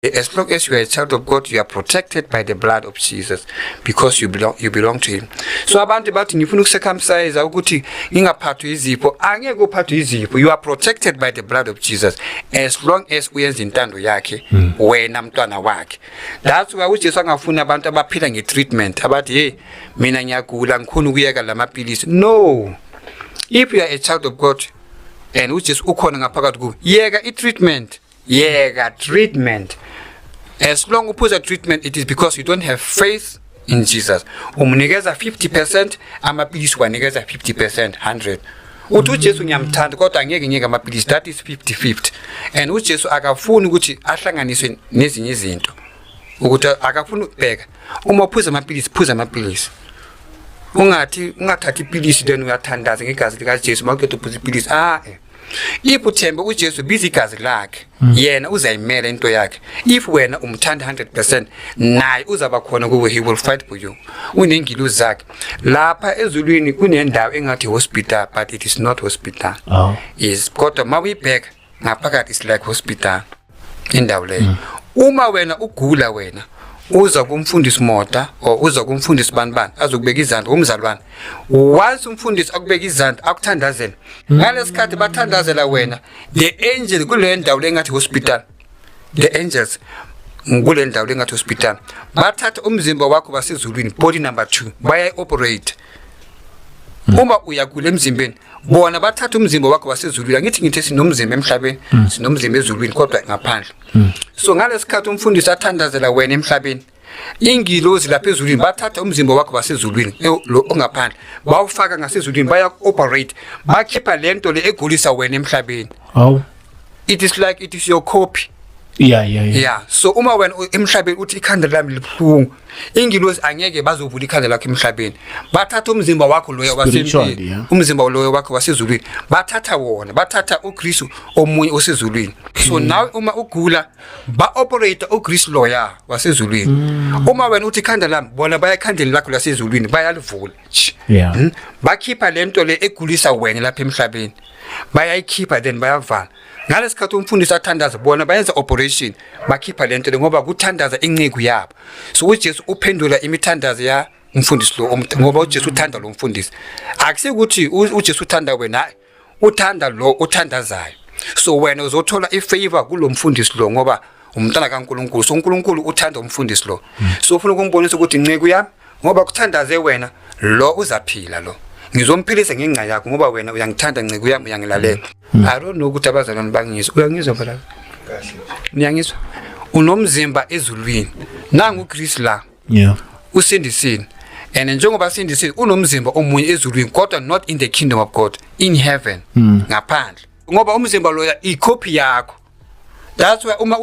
As long as you are a child of God, you are protected by the blood of Jesus because you belong to him. So abantu bathi ngifuna ukucircumcise ukuthi ngingaphathwa izipho, angeke uphathwe izipho. You are protected by the blood of Jesus as long as uyenza intando yakhe wena mntwana wakhe. That's why uJesu angafuna abantu abaphila ngetreatment abathi hey mina ngiyagula ngikhona ukuyeka lamaphilisi. No. If you are a child of God and uJesu ukhona ngaphakathi kuwe, yeka treatment. As long as you treatment, it is because you don't have faith in Jesus. Umnikeza 50%, amaphilisi wanikeza 50%, 100. Uthi Jesu ngiyamthanda kodwa angeke ngeke amaphilisi, that is 50-50. And uJesu akafuni ukuthi ahlanganiswe nezinye izinto. Ukuthi akafuni ukubheka. Uma uphuza amaphilisi. Ungathathi iphilisi then uyathandaza ngegazi lika Jesu makuqeda uphuza iphilisi. If uthembe uJesu bizi igazi lakhe yena uzayimela into yakhe. If wena umthanda 100% naye uzaba khona kuwe, he will fight for you. Unengiluzi zakhe lapha ezulwini kunendawo engathi hospital, but it is not hospital. Is kodwa mawuyibheka ngaphakathi is like hospital indawo leyo. Uma wena ugula wena uza kumfundisi Mota or uza kumfundisi banibani azokubeka izandla umzalwane. Once umfundisi akubeka izandla akuthandazela ngalesikhathi bathandazela wena, the angel kule ndawo lengathi hospital, the angels ngule ndawo lengathi hospital bathatha umzimba wakho basezulwini, body number 2 baya operate. Uma uyagula emzimbeni bona bathatha umzimba wakho basezulwini. Ngithi sinomzimba emhlabeni, sinomzimba ezulwini kodwa ngaphandle. So ngalesikhathi umfundisi athandazela wena emhlabeni, ingilozi lapha ezulwini bathatha umzimba wakho basezulwini lo ongaphandle bawufaka ngasezulwini, baya operate, bakhipha lento le egulisa wena emhlabeni. It is like it is your copy. Yeah. So uma wena emhlabeni uthi ikhanda lami libuhlungu, ingilozi angeke bazovula ikhanda lakho emhlabeni. Bathatha umzimba wakho loyo wasezulwini, umzimba loyo wakho wasezulwini bathatha wona, bathatha uKristu omunye osezulwini. So now uma ugula ba operate uKristu loya wasezulwini. Uma wena uthi ikhanda lami, bona bayakhandela lakho lasezulwini bayalivula. Bakhipha lento le egulisa wena lapha emhlabeni, bayayikhipha then bayavala. Ngalesikhathi umfundisi athandaza bona bayenza operation, bakhipha lento le ngoba kuthandaza inceku yabo. So uJesu uphendula imithandazo ya umfundisi lo ngoba uJesu uthanda lo mfundisi. Akusekuthi uJesu uthanda wena, uthanda lo uthandazayo. So wena uzothola ifavor kulo mfundisi lo ngoba umntana kaNkulunkulu. So uNkulunkulu uthanda umfundisi lo. So ufuna ukungibonisa ukuthi inceku yami ngoba kuthandaze wena lo uzaphila lo. Ngizomphilisa ngenxa yakho ngoba wena uyangithanda nceku yami uyangilalela. I don't know ukuthi abazalwane bangizwa. Uyangizwa phela? Kahle. Niyangizwa? Unomzimba ezulwini. Nangu uKristu la. Usindisini. And njengoba sindisini unomzimba omunye ezulwini kodwa not in the kingdom of God, in heaven. Ngaphandle. Ngoba umzimba lo icopy yakho. That's why uma